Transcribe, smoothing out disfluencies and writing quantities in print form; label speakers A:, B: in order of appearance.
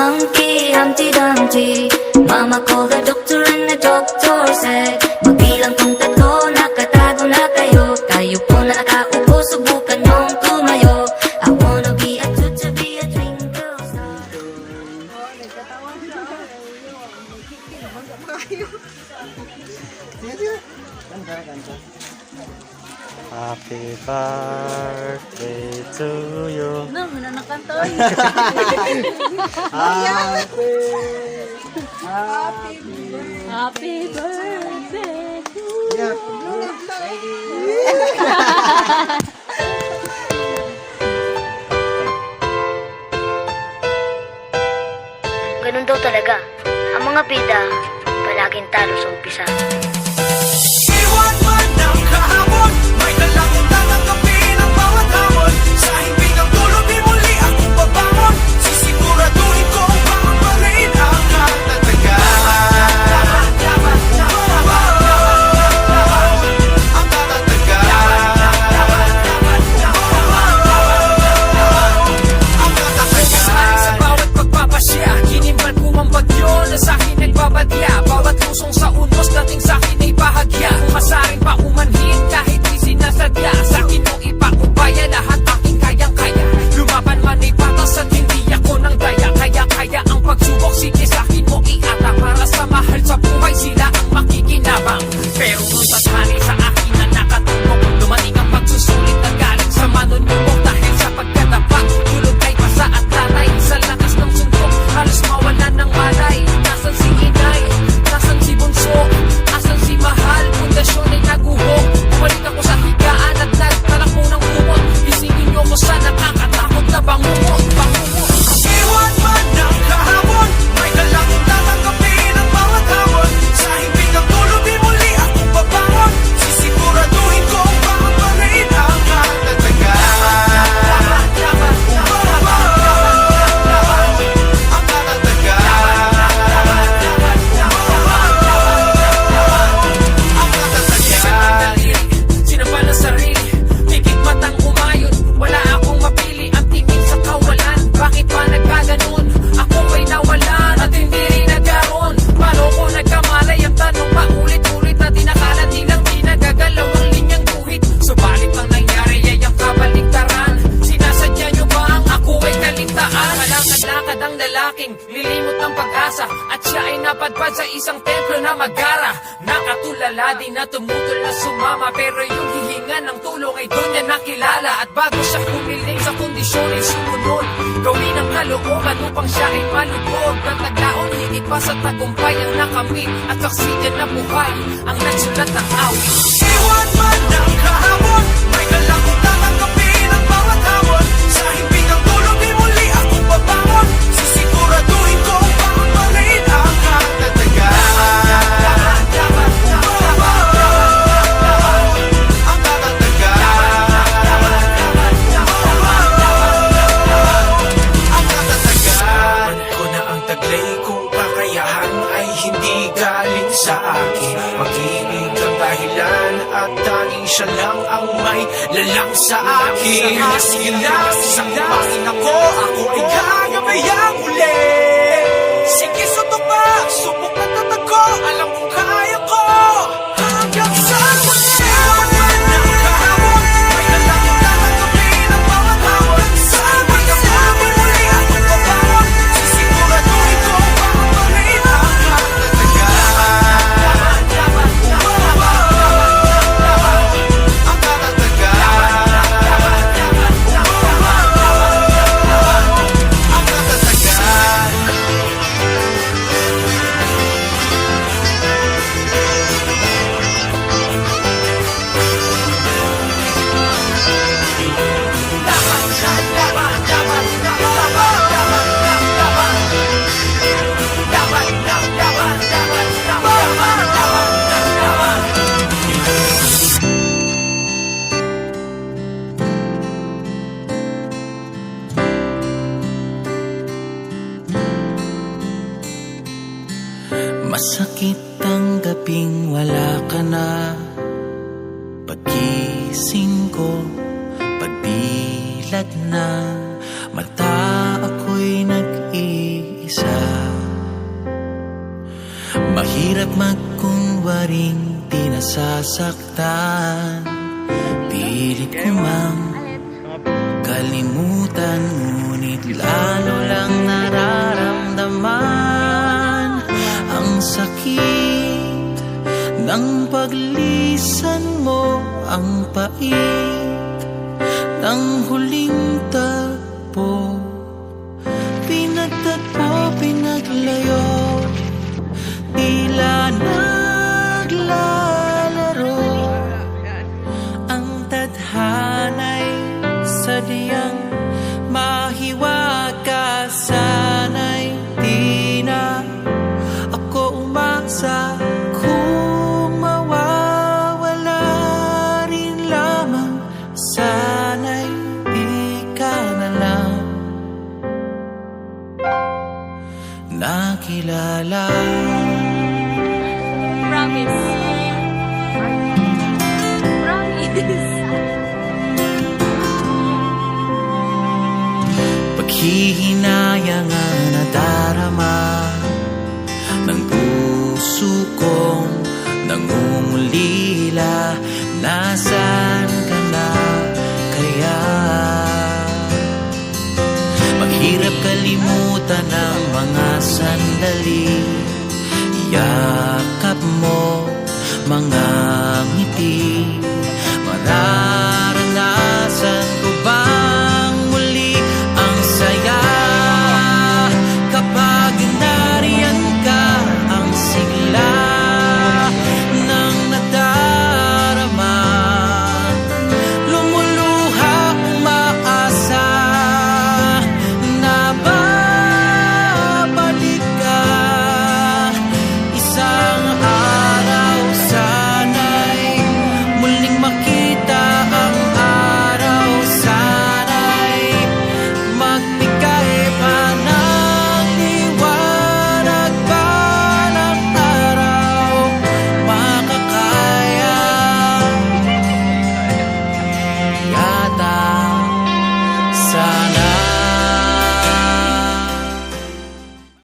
A: monkey, Humpty Dumpty. Mama called the doctor and the doctor said, magbilang kong tatlo, nakatago na kayo. Kayo po na nakaupo, subukan niyong tumayo. I wanna be a toot to be a twinkle star.
B: Happy birthday to you.
C: Nang, nanakantay. Happy birthday to you.
A: Ganun daw talaga. Ang mga bida, palaging talo sa umpisa.
D: Iwan man ng kahapon, may dalang tatanggapin ang bawat hamon. Sa himping ng dulo, di muli akong babangon. Sisiguraduhin ko bawat pa rin ang katatagan. Ang katatagan. Sa bawat pagpapasya, kinimban ko ang bagyo na sa'kin nagbabadya. Bawat lusong sa unos, dating sa'kin ay bahagya. Masaring pa umanhin kahit di sinasadya. Sa'kin mo ipaubaya lahat aking kayang-kaya. Lumaban man ay patas at hindi ako nang daya. Kaya ang pagsubok, sige sa'kin mo iata. Para sa mahal sa buhay, sila ang makikinabang. Pero nung tatanay sa akin na nakatulog, dumating ang pagsusulit na galing sa manunubok. Dahil sa pagkadapa, tulog ay pasa at lalay. Sa lakas ng suntok, halos mawalan ng malay. Nasaan si inay? Nasaan si bunso? Asan si mahal? Pundasyon ay naguhok. Bumalik ako sa higaan at nagtalak mo ng kumot. Isingin niyo ko sa nakakatakot na bangungot. Iwan man ng kahapon, may dalang tatanggapin ang bawat hamon. Sa himping ng dulo, di muli akong babangon. Sisiguraduhin ko bawat pa rin ang katatagan. Ang sinampal ang sarili, higit matang umayon. Wala akong mapili, ang tingin sa kawalan. Bakit ba nagkaganon? Ako ay nawalan at hindi rin nagkaroon. Paano ko nagkamalay? Ang tanong paulit-ulit na tinakalan. Nilang di nagagalaw ang linyang guhit. Subalit ang nangyari ay ang kabaligtaran. Sinasadya nyo ba ang ako ay kaligtaan? Malakad-lakad ang lalaking lilimot ng pag-asa. At siya ay napadpad sa isang templo na magara. Nakatulala din na tumutol na sumama. Pero yung hihinga ng tulong ay doon niya nakilala. At bago siya humiling sa kondisyon ay sumunod. Gawin ang kalooban upang siya ay malubog. Ng taglaon higit pa sa tagumpay ang nakamit. At saksi niya na buhay ang nagsulat ng awit. Iwan man ng kahapon, may dalang tatanggapin ang bawat hamon. Sa himping ng dulo, di muli akong babangon. Sisiguraduhin ko bawat pa rin ang katatagan. Ang katatagan. Ang katatagan. Ko na ang taglay kong kakayahan ay hindi galing sa akin. Mag-ibig ang dahilan at tanging siya lang ang may lalang sa akin. Sige lang, sakupangin ako ay gagabayang uli. Sige, sutok ba? Subok na tatag ko, alam kong kaya ko. Hanggang sa muli. Iwan man ng kahapon, may dalang tatanggapin ang bawat hamon. Sa himping ng dulo, di muli akong babangon. Sisiguraduhin ko bawat pa rin ang katatagan. Ang katatagan. Ang katatagan.
E: Masakit ang gabing wala ka na. Pagising ko, pagbilag na mata, ako'y nag-iisa. Mahirap magkunwaring di nasasaktan. Pilit ko mang kalimutan, ngunit lalo lang nararamdaman ang sakit ng paglisan mo, ang pait ng huling tagpo. Pinagtagpo, pinaglayo, tila naglalaro. Ang tadhana'y sadyang mahiwaga, sana'y di na ako umasa. Kung mawawala rin lamang, sana'y ikaw na lang nakilala.
C: Promise. Promise.
E: Paghihinayang ang nadarama ng puso kong nangungulila. Nasaan ka na kaya? Mahirap kalimutan ang mga sandali, yakap mo, mga